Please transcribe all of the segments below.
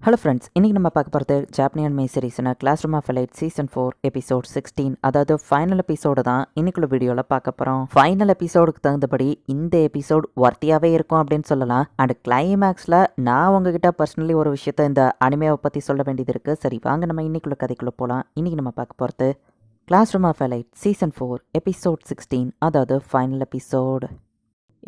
Hello friends, இன்றைக்கி நம்ம பார்க்க போகிறது ஜாப்பனியன் மே சீரீஸ்னா class room of elite season 4 episode 16, அதாவது ஃபைனல் எபிசோடு தான் இன்னைக்குள்ள வீடியோவில் பார்க்க போகிறோம். ஃபைனல் எபிசோடுக்கு தகுந்தபடி இந்த எபிசோட் ஒர்த்தியாகவே இருக்கும் அப்படின்னு சொல்லலாம். அண்ட் கிளைமேக்ஸில் நான் உங்ககிட்ட பர்சனலி ஒரு விஷயத்த இந்த அனிமேவை பற்றி சொல்ல வேண்டியது இருக்குது. சரி வாங்க நம்ம இன்னைக்குள்ள கதைக்குள்ளே போகலாம். இன்றைக்கி நம்ம பார்க்க போகிறது class room of elite season 4 episode 16, அதாவது ஃபைனல் எபிசோடு.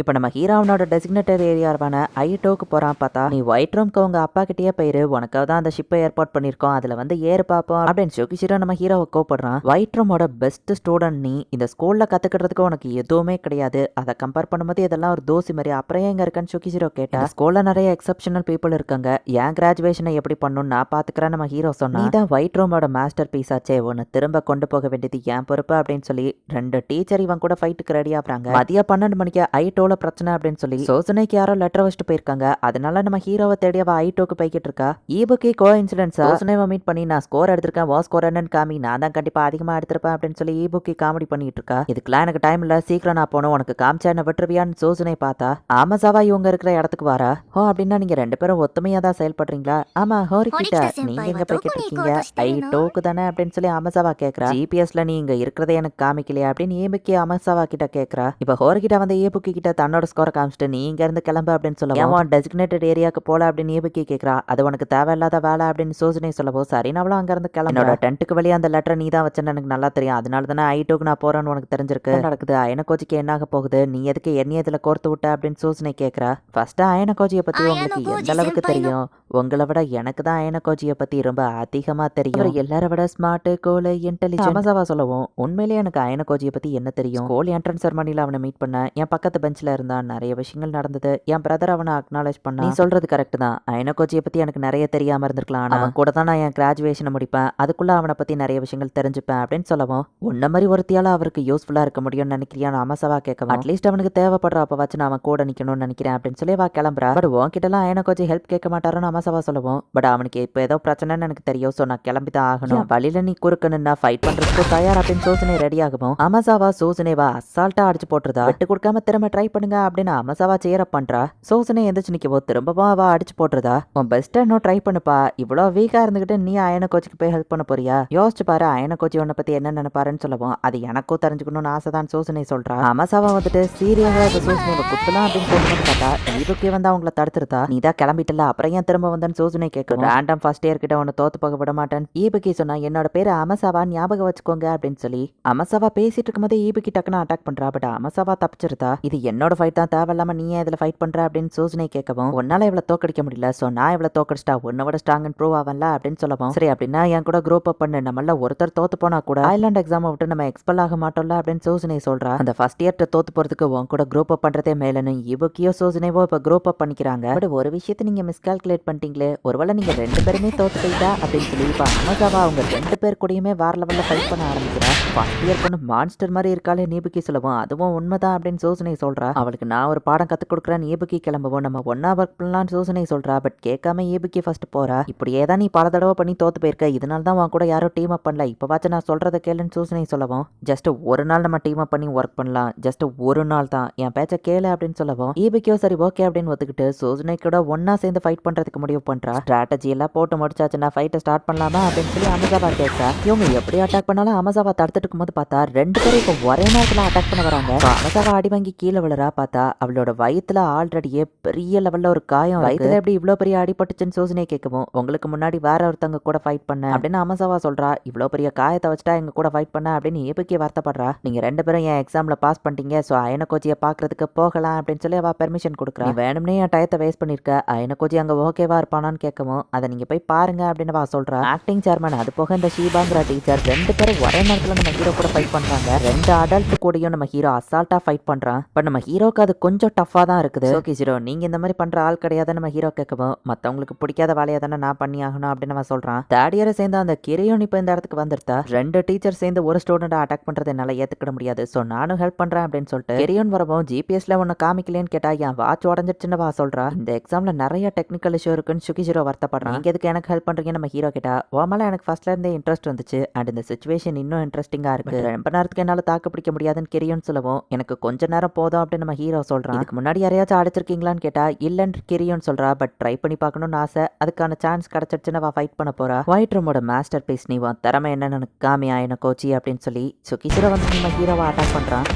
இப்போ நம்ம ஹீரோவனோட டெசிக்னேட்டட் ஏரியாவான ஐட்டோக்கு போகிறான். பார்த்தா நீ ஒயிட் ரூம்க்கு உங்கள் அப்பா கிட்டேயே போயிரு, உனக்காக தான் அந்த ஷிப்பை ஏற்பாடு பண்ணியிருக்கோம், அதில் வந்து ஏறு பார்ப்போம் அப்படின்னு ஷோகிஷிரோ நம்ம ஹீரோவை கோப்படுறான். ஒயிட் ரூமோட பெஸ்ட் ஸ்டூடெண்ட் நீ, இந்த ஸ்கூலில் கற்றுக்கிறதுக்கு உனக்கு எதுவுமே கிடையாது, அதை கம்பேர் பண்ணும்போது இதெல்லாம் ஒரு தோசி மாதிரி, அப்புறம் எங்கே இருக்கான்னு ஷோகிஷிரோ கேட்டா, ஸ்கூலில் நிறைய எக்ஸப்ஷனல் பீப்புள் இருக்காங்க, என் கிராஜுவேஷனை எப்படி பண்ணணும்னு நான் பார்த்துக்கிறேன் நம்ம ஹீரோ சொன்னா. நீ தான் ஒயிட் ரூமோட மாஸ்டர் பீஸ் ஆச்சே, உன்னை திரும்ப கொண்டு போக வேண்டியது என் பொறுப்பு அப்படின்னு சொல்லி ரெண்டு டீச்சர் இவன் கூட ஃபைட்டுக்கு ரெடி ஆகுறாங்க. மதியம் 12 மணிக்கு ஐட்டோல பிரச்சனை அப்படின்னு சொல்லி சோசனைக்கு யாரோ லெட்டர் வச்சுட்டு போயிருக்காங்க. அதனால நம்ம ஹீரோவை தேடி அவ ஐட்டோக்கு போய்கிட்டு இருக்கா. ஈபுக்கு கோ இன்சிடென்ட்ஸா சோசனைவை மீட் பண்ணி நான் ஸ்கோர் எடுத்திருக்கேன், வா ஸ்கோர் என்னன்னு காமி, நான் தான் கண்டிப்பா அதிகமா எடுத்திருப்பேன் அப்படின்னு சொல்லி ஈபுக்கு காமெடி பண்ணிட்டு இருக்கா. இதுக்கெல்லாம் எனக்கு டைம் இல்ல, சீக்கிரம் நான் போனோம், உனக்கு காமிச்சா என்ன விட்டுருவியான்னு சோசனை பார்த்தா, ஆமாசாவா இவங்க இருக்கிற இடத்துக்கு வரா. ஹோ அப்படின்னா நீங்க ரெண்டு பேரும் ஒத்துமையா தான் செயல்படுறீங்களா? ஆமா ஹோரி கிட்ட நீங்க எங்க போய்கிட்டு இருக்கீங்க? ஐட்டோக்கு தானே அப்படின்னு சொல்லி அமசாவா கேக்குறா. ஜிபிஎஸ்ல நீ இங்க இருக்கிறதே எனக்கு காமிக்கலையா அப்படின்னு ஈபுக்கு அமசாவா கிட்ட கேக்குறா. இப்ப ஹோரி கிட்ட வந்து ஈபுக்கு கிட்ட தன்னோட ஸ்கோரை காமிச்சிட்டு நீ இங்க இருந்து கிளம்பு அப்படின்னு சொல்லுவோம். டெசிக்னேட்டட் ஏரியாக்கு போல அப்படின்னு ஈபுக்கு கேக்குறா. அது உனக்கு தேவையில்லாத வேலை அப்படின்னு சோசனை சொல்லவோ, சரி அவளும் அங்க இருந்து கிளம்பு. என்னோட டென்ட்டுக்கு வெளியே அந்த லெட்டர் நீ தான் வச்சேன்னு எனக்கு நல்லா தெரியும், அதனால தானே ஐட்டோக்கு நான் போறேன்னு உனக்கு தெரிஞ்சிருக்கு. நடக்குது அயனகோஜிக்கு என்ன ஆக போகுது, நீ எதுக்கு என்னைய இதுல கோர்த்து விட்ட அப்படின்னு சோசனை கேக்குறா. ஃபர்ஸ்ட் அயனகோஜியை பத்தி உங்களுக்கு எந்த அளவுக்கு தெரியும்? உங்களை விட எனக்கு தான் அயனகோஜியை பத்தி ரொம்ப அதிகமா தெரியும், எல்லாரை விட ஸ்மார்ட் கோல் இன்டெலிஜென்ட் அமசாவா சொல்லவும். உண்மையிலேயே எனக்கு அயனகோஜியை பத்தி என்ன தெரியும்? ஸ்கூல் என்ட்ரன்ஸ் செரமனில அவனை மீட் பண்ண, என் பக்கத்து பெஞ்சில் இருந்தான், நிறைய விஷயங்கள் நடந்தது, என் பிரதர் அவனை அக்னாலேஜ் பண்ணா. நீ சொல்றது கரெக்ட் தான், அயனகோஜியை பத்தி எனக்கு நிறைய தெரியாம இருந்திருக்கலாம், அவன் கூட தான் நான் என் கிராஜுவேஷனை முடிப்பேன், அதுக்குள்ள அவனை பத்தி நிறைய விஷயங்கள் தெரிஞ்சுப்பேன் அப்படின்னு சொல்லவும், உன்ன மாதிரி ஒருத்தியால அவருக்கு யூஸ்ஃபுல்லா இருக்க முடியும்னு நினைக்கிறியான்னு அமசாவா கேட்கவும், அட்லீஸ்ட் அவனுக்கு தேவைப்படுற அப்ப வச்சு நான் அவன் கூட நிக்கணும்னு நினைக்கிறேன் அப்படின்னு சொல்லி வா கிளம்புறா. பட் உன்கிட்டலாம் அயனகோஜி ஹெல்ப் கேட்க மாட்டாருன்னு அமசாவா சொல்லவும், பட் அவனுக்கு இப்போ ஏதோ பிரச்சனைன்னு எனக்கு தெரியும், ஸோ நான் கிளம்பி தான் ஆகணும், வழியில நீ குறுக்கணும்னா ஃபைட் பண்றதுக்கு தயார் அப்படின்னு சோசனை ரெடி ஆகும். அமசாவா சோசனைவா அசால்ட்டா அடிச்சு போட்டுருதா. விட்டு கொடுக்காம திரும்ப ட்ரை பண்ணுங்க அப்படின்னு அமசாவா சேர பண்றா. சோசனை எந்திரிச்சு நிக்கவோ திரும்பவும் அவ அடிச்சு போட்டுருதா. உன் பெஸ்ட் இன்னும் ட்ரை பண்ணுப்பா, இவ்வளோ வீக்கா இருந்துகிட்டு நீ அயனகோச்சிக்கு போய் ஹெல்ப் பண்ண போறியா? யோசிச்சு பாரு அயனகோச்சி உன்னை பத்தி என்ன நினைப்பாருன்னு சொல்லவும், அது எனக்கும் தெரிஞ்சுக்கணும்னு ஆசைதான் சோசனை சொல்றா. அமசாவா வந்துட்டு சீரியஸா சோசனை குத்தலாம் அப்படின்னு சொல்லும்போது பார்த்தா ஈபுக்கே வந்து அவங்கள தடுத்துருதா. நீ தான் கிளம்பிட்டல, அப்புறம் ஏன் திரும்ப வந்தேன்னு சோசனை கேட்கும். ரேண்டம் ஃபர்ஸ்ட் இயர் கிட்ட உன்னை தோத்து போக விட மாட்டேன் ஈபுக்கி சொன்னா, என்னோட பேரு அமசாவா ஞாபகம் வச்சுக்கோங்க அப்படின்னு சொல்லி அமசாவா பேசிட்டு இருக்கும்போது ஈபுக்கி டக்குன்னு அட்டாக் பண்றா. பட் அமசாவா தப்பிச்சிருதா. இது என்னோட ஃபைட் தான், தேவையில்லாம நீ ஏன் இதுல ஃபைட் பண்ற அப்படின்னு சோசனை கேட்கவும், உன்னால இவ்வளவு தோக்கடிக்க முடியல, சோ நான் இவ்வளவு தோக்கடிச்சிட்டா உன்னை விட ஸ்ட்ராங் அண்ட் ப்ரூவ் ஆவன்ல அப்படின்னு சொல்லவும், சரி அப்படின்னா என் கூட குரூப் அப் பண்ணு, நம்மள ஒருத்தர் தோத்து போனா கூட ஐலாண்ட் எக்ஸாம் விட்டு நம்ம எக்ஸ்பெல் ஆக மாட்டோம்ல அப்படின்னு சோசனை சொல்றா. அந்த ஃபர்ஸ்ட் இயர் தோத்து போறதுக்கு உன் கூட குரூப் அப் பண்றதே மேலன்னு ஈபுக்கியோ சோசனைவோ இப்ப குரூப் அப் பண்ணிக்கிறாங்க. பட் ஒரு விஷயத்தை நீங்க மிஸ்கால்குலேட் பண்ணிட்டீங்களே, ஒருவேளை நீங்க ரெண்டு பேருமே தோத்து போயிட்டா அப்படின்னு சொல்லி இப்ப அமசாவா அவங்க ரெண்டு பேர் கூடயுமே வேற லெவல்ல ஃபைட் பண்ண ஆரம்பிக்கிறா. ஃபர்ஸ்ட் இயர் பொண்ணு மான்ஸ்டர் மாதிரி இருக்காளே நீபுக்கி சொல்லவும், அதுவும் உண்மைதான் அப்படின்னு சோசனை சொல்றா. அவளுக்கு நான் ஒரு பாடம் கத்துக் கொடுக்குறேன் ஈபுக்கி கிளம்பவும், நம்ம ஒன்னா ஒர்க் பண்ணலாம்னு சோசனை சொல்றா. பட் கேட்காம ஈபுக்கி ஃபர்ஸ்ட் போறா. இப்படியே தான் நீ பல தடவை பண்ணி தோத்து போயிருக்க, இதனால தான் உன் கூட யாரும் டீம் அப் பண்ணல, இப்ப வாச்சு நான் சொல்றதை கேளுன்னு சோசனை சொல்லவும், ஜஸ்ட் ஒரு நாள் நம்ம டீம் அப் பண்ணி ஒர்க் பண்ணலாம், ஜஸ்ட் ஒரு நாள் தான், என் பேச்ச கேளு அப்படின்னு சொல்லவும், ஈபுக்கியோ சரி ஓகே அப்படின்னு ஒத்துக்கிட்டு சோசனை கூட ஒன்னா சேர்ந்து ஃபைட் பண்றதுக்கு முடிவு பண்றா. ஸ்ட்ராட்டஜி எல்லாம் போட்டு முடிச்சாச்சுன்னா ஃபைட்டை ஸ்டார்ட் பண்ணலாமா அப்படின்னு சொல்லி அமசாவா கேட்கா. இவங்க எப்படி அட்டாக் பண்ணாலும் அமசாவா தடுத்துட்டு இருக்கும்போது பார்த்தா ரெண்டு பேரும் இப்போ ஒரே நேரத்துல அட்டாக் பண்ண வராங்க. அமசாவா அடி வாங்கி கீழே விழுறா. பார்த்தா அவளோட வயித்துல ஆல்ரெடியே பெரிய லெவல்ல ஒரு காயம், வயித்துல எப்படி இவ்வளவு பெரிய அடிபட்டுச்சுன்னு சோசனை கேட்கவும், உங்களுக்கு முன்னாடி வேற ஒருத்தங்க கூட ஃபைட் பண்ண அப்படின்னு அமசாவா சொல்றா. இவ்வளவு பெரிய காயத்தை வச்சுட்டா எங்க கூட ஃபைட் பண்ண அப்படின்னு ஈபுக்கி வருத்தப்படுறா. நீங்க ரெண்டு பேரும் என் எக்ஸாம்ல பாஸ் பண்ணிட்டீங்க, சோ அயனகோஜியை பாக்குறதுக்கு போகலாம் அப்படின்னு சொல்லி அவ பெர்மிஷன் கொடுக்குறா. வேணும்னே என் டயத்தை வேஸ்ட் பண்ணிருக்க, அயனகோஜி அங்க ஓகேவா இருப்பானான்னு கேட்கவும், அதை நீங்க போய் பாருங்க அப்படின்னு அவ சொல்றா. ஆக்டிங் சேர்மன் அது போக இந்த ஷீபாங்கிற டீச்சர் ரெண்டு பேரும் ஒரே நேரத்துல நம்ம ஹீரோ கூட ஃபைட் பண்றாங்க. ரெண்டு அடல்ட் கூடயும் நம்ம ஹீரோ அசால்ட்டா ஃபைட் பண்றான். பட் நம்ம ஹீரோக்கு அது கொஞ்சம் டஃபா தான் இருக்குது. ஓகே ஹீரோ, நீங்க இந்த மாதிரி பண்ற ஆள் கிடையாது நம்ம ஹீரோ கேட்கவும், மத்தவங்களுக்கு பிடிக்காத வேலையை தானே நான் பண்ணி ஆகணும் அப்படின்னு அவன் சொல்றான். தேர்ட் இயரை சேர்ந்து அந்த கிரியோன் இப்ப இந்த இடத்துக்கு வந்துருத்தா. ரெண்டு டீச்சர் சேர்ந்து ஒரு ஸ்டூடெண்ட் அட்டாக் பண்றது என்னால ஏத்துக்கிட முடியாது, சோ நானும் ஹெல்ப் பண்றேன் அப்படின்னு சொல்லிட்டு கிரியோன் வரவும், ஜிபிஎஸ்ல ஒன்னு காமிக்கலன்னு கேட்டா என் வாட்ச் உடஞ்சிருச்சுன்னு வா சொல்றா. இந்த எக்ஸாம்ல நிறைய டெக்னிக்கல் இஷ்யூ இருக்குன்னு ஷுகிஷிரோ வருத்தப்படுறான். நீங்க எதுக்கு எனக்கு ஹெல்ப் பண்றீங்க நம்ம ஹீரோ கேட்டா, ஓமல எனக்கு ஃபர்ஸ்ட்ல இருந்தே இன்ட்ரெஸ்ட் வந்துச்சு, அண்ட் இந்த சிச்சுவேஷன் இன்னும் இன்ட்ரெஸ்டிங்கா இருக்கு, ரொம்ப நேரத்துக்கு என்னால தாக்கு பிடிக்க முடியாதுன்னு கிரியோன் சொல்லவும், எனக்கு கொஞ்ச நேரம் போதும் அப்படின்னு அப்படின்னு நம்ம ஹீரோ சொல்றான். இதுக்கு முன்னாடி யாரையாச்சும் அடிச்சிருக்கீங்களான்னு கேட்டா இல்லன்னு கிரியோன்னு சொல்றா. பட் ட்ரை பண்ணி பார்க்கணும்னு ஆசை, அதுக்கான சான்ஸ் கிடைச்சிருச்சுன்னு அவ ஃபைட் பண்ண போறா. ஒயிட் ரூமோட மாஸ்டர் பீஸ் நீ உன் திறமை என்னன்னு காமியா என்ன கோச்சி அப்படின்னு சொல்லி சுகிசிரா வந்து நம்ம ஹீரோவை அட்டாக் பண்றான்.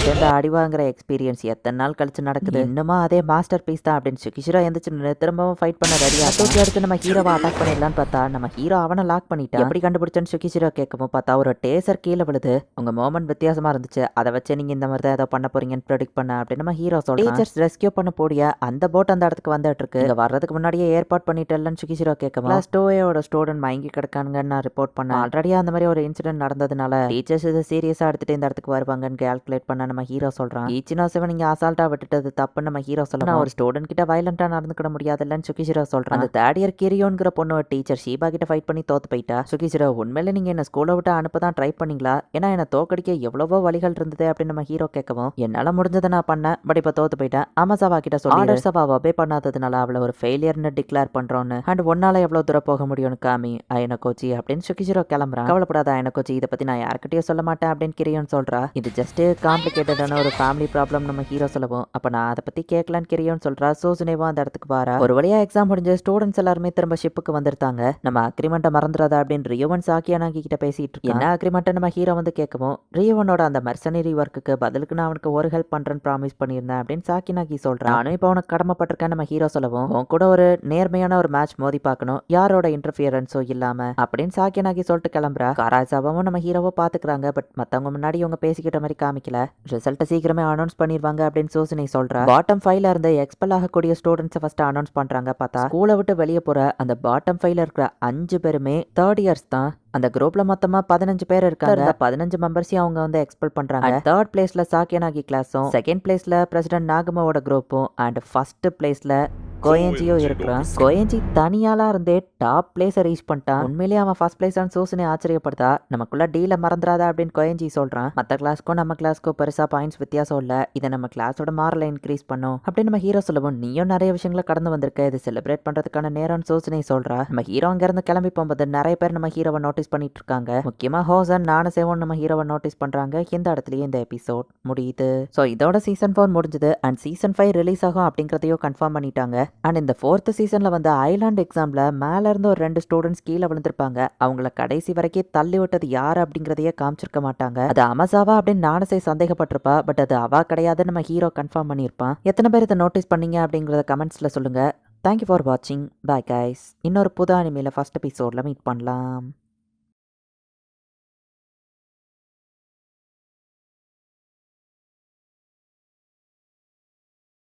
சேர்ந்த அடிவாங்கிற எக்ஸ்பீரியன்ஸ் எத்தனை நாள் கழிச்சு நடக்குது, இன்னுமா அதே மாஸ்டர் பீஸ் தான் அப்படின்னு சுகிஷிரா எந்திரிச்சு நின்னு திரும்பவும் ஃபைட் பண்ண ரெடியா தூக்கி எடுத்து நம்ம ஹீரோவை அட்டாக் பண்ணிடலான்னு பார்த்தா நம்ம ஹீரோ அவனை லாக் பண்ணிட்டா. எப்படி கண்டுபிடிச்சேன்னு சுகிஷிரா கேட்கவும் பார்த்தா ஒரு டேசர் கீழே விழுது. உங்க மோமெண்ட் வித்தியாசமா இருந்துச்சு, அதை வச்சு நீங்க இந்த மாதிரி தான் ஏதோ பண்ண போறீங்கன்னு ப்ரெடிக்ட் பண்ண அப்படின்னு நம்ம ஹீரோ சொல்றான். டீச்சர்ஸ் ரெஸ்கியூ பண்ண போடிய அந்த போட் அந்த இடத்துக்கு வந்துட்டு இருக்கு, இங்க வர்றதுக்கு முன்னாடியே ஏற்பாடு பண்ணிட்டேன்னு சுகிஷிரா கேட்கவும் கிளாஸ் 2A ஸ்டூடெண்ட் மயங்கி கிடக்கானுங்கன்னு நான் ரிப்போர்ட் பண்ணேன். ஆல்ரெடி அந்த மாதிரி ஒரு இன்சிடென்ட் நடந்ததுனால டீச்சர்ஸ் இதை சீரியஸா எடுத்துட்டு இந்த இடத்துக்கு வருவாங்கன்னு கால்குலேட் பண்ண நம்ம ஹீரோ சொல்றான். ஈச்சினோசவ நீங்க அசால்ட்டா விட்டுட்டது தப்புன்னு நம்ம ஹீரோ சொல்றான். ஒரு ஸ்டூடெண்ட் கிட்ட வயலண்டா நடந்துக்கிட முடியாதுல்லன்னு சுகிஷிரா சொல்றான். அந்த தேர்ட் இயர் கிரியோங்கிற பொண்ணு டீச்சர் ஷீபா கிட்ட ஃபைட் பண்ணி தோத்து போயிட்டா. சுகிஷிரா உண்மையில நீங்க என்ன ஸ்கூலை விட்டு அனுப்பதான் ட்ரை பண்ணீங்களா, ஏன்னா என்ன தோக்கடிக்க எவ்வளவோ வழிகள் இருந்தது அப்படின்னு நம்ம ஹீரோ கேட்கவும் என்னால முடிஞ்சதை நான் பண்ணேன், பட் இப்ப தோத்து போயிட்டேன். அமசாவா கிட்ட சொல்லி ஆர்டர்ஸ் அவ ஒபே பண்ணாததுனால அவளை ஒரு ஃபெயிலியர்னு டிக்ளேர் பண்றோன்னு அண்ட் ஒன்னால எவ்வளவு தூரம் போக முடியும்னு காமி அயன கோச்சி அப்படின்னு சுகிஷிரா கிளம்புறான். கவலைப்படாத அயன கோச்சி, இதை பத்தி நான் யாருக்கிட்டயும் சொல்ல மாட்டேன் அப்படின்னு கிரியோன்னு சொல்றா. இது ஜஸ்ட் காம்ப்ளிகேட்டடான ஒரு ஃபேமிலி ப்ராப்ளம் நம்ம ஹீரோ சொல்லவும் அப்ப நான் அதை பத்தி கேட்கலான்னு கிரியோன்னு சொல்றா. சோசுனேவா அந்த இடத்துக்கு வாரா. ஒரு வழியா எக்ஸாம் முடிஞ்சு ஸ்டூடெண்ட்ஸ் எல்லாருமே திரும்ப ஷிப்புக்கு வந்திருந்தாங்க. நம்ம அக்ரிமெண்ட்டை மறந்துடாத அப்படின்னு ரியோவன் சாக்கியானாகி கிட்ட பேசிட்டு இருக்கோம். என்ன அக்ரிமெண்ட் நம்ம ஹீரோ வந்து கேட்கவும் ரியோவனோட அந்த மெர்சனரி ஒர்க்குக்கு பதிலுக்கு நான் அவனுக்கு ஒரு ஹெல்ப் பண்றேன்னு ப்ராமிஸ் பண்ணியிருந்தேன் அப்படின்னு சாக்கினாகி சொல்றான். நானும் இப்போ உனக்கு கடமைப்பட்டிருக்கேன் நம்ம ஹீரோ சொல்லவும் உன் கூட ஒரு நேர்மையான ஒரு மேட்ச் மோதி பார்க்கணும், யாரோட இன்டர்ஃபியரன்ஸோ இல்லாம அப்படின்னு சாக்கினாகி சொல்லிட்டு கிளம்புறா. காராசாவும் நம்ம ஹீரோவை பாத்துக்கிறாங்க. பட் மத்தவங்க முன்னாடி இவங்க பேசிக்கிட்ட மாதிரி காமிக்கல. ரிசல்ட்டை சீக்கிரமே அனௌன்ஸ் பண்ணிருவாங்க அப்படின்னு சோசினி சொல்றா. பாட்டம் 5ல இருந்து எக்ஸ்பெல் ஆகக்கூடிய ஸ்டூடெண்ட்ஸை ஃபர்ஸ்ட் அனௌன்ஸ் பண்றாங்க. பார்த்தா ஸ்கூலை விட்டு வெளியே போற அந்த பாட்டம் 5ல இருக்கிற 5 பேருமே தேர்ட் இயர்ஸ் தான். அந்த குரூப்ல மொத்தமா 15 பேர் இருக்காங்க. 15 மெம்பர்ஸையும் அவங்க வந்து எக்ஸ்பெல் பண்றாங்க. தேர்ட் பிளேஸ்ல சாக்கியனாகி கிளாஸும், செகண்ட் பிளேஸ்ல பிரசிடென்ட் நாகமாவோட குரூப்பும் அண்ட் ஃபர்ஸ்ட் பிளேஸ்ல கோயஞ்சியோ இருக்கிறான். கோயஞ்சி தனியாலா இருந்தே டாப் பிளேஸை ரீச் பண்ணிட்டான். உண்மையிலேயே அவன் ஃபர்ஸ்ட் பிளேஸ் சூசனை ஆச்சரியப்படுத்தா. நமக்குள்ள டீல மறந்துடாதா அப்படின்னு கோயஞ்சி சொல்றான். மற்ற கிளாஸ்க்கும் நம்ம கிளாஸ்க்கும் பெருசா பாயிண்ட்ஸ் வித்தியாசம் இல்ல, இதை நம்ம கிளாஸோட மாரலை இன்க்ரீஸ் பண்ணும் அப்படின்னு நம்ம ஹீரோ சொல்லவும் நீயும் நிறைய விஷயங்களை கடந்து வந்திருக்க, இது செலிப்ரேட் பண்றதுக்கான நேரம் சூசனை சொல்றா. நம்ம ஹீரோ அங்க இருந்து கிளம்பி போகும்போது நிறைய பேர் நம்ம ஹீரோவை நோட்டீஸ் பண்ணிட்டு இருக்காங்க. முக்கியமா ஹோசன் நானசேவும் நம்ம ஹீரோவை நோட்டீஸ் பண்றாங்க. இந்த இடத்துலயே இந்த எபிசோட் முடியுது. ஸோ இதோட சீசன் 4 முடிஞ்சது அண்ட் சீசன் 5 ரிலீஸ் ஆகும் அப்படிங்கறதையும் கன்ஃபார்ம் பண்ணிட்டாங்க. அண்ட் இந்த 4th சீசன்ல வந்து ஐலாண்ட் எக்ஸாம்ல மேல இருந்து ஒரு 2 ஸ்டூடெண்ட்ஸ் கீழே விழுந்திருப்பாங்க. அவங்கள கடைசி வரைக்கும் தள்ளி விட்டது யாரு அப்படிங்கறதையே காமிச்சிருக்க மாட்டாங்க. அது அமசாவா அப்படின்னு நானசே சந்தேகப்பட்டிருப்பா. பட் அது அவா கிடையாதுன்னு நம்ம ஹீரோ கன்ஃபார்ம் பண்ணியிருப்பான். எத்தனை பேர் இதை நோட்டீஸ் பண்ணீங்க அப்படிங்கறத கமெண்ட்ஸ்ல சொல்லுங்க. தேங்க்யூ ஃபார் வாட்சிங். Bye guys. இன்னொரு புது அனிமேல ஃபர்ஸ்ட் எபிசோட்ல மீட் பண்ணலாம்.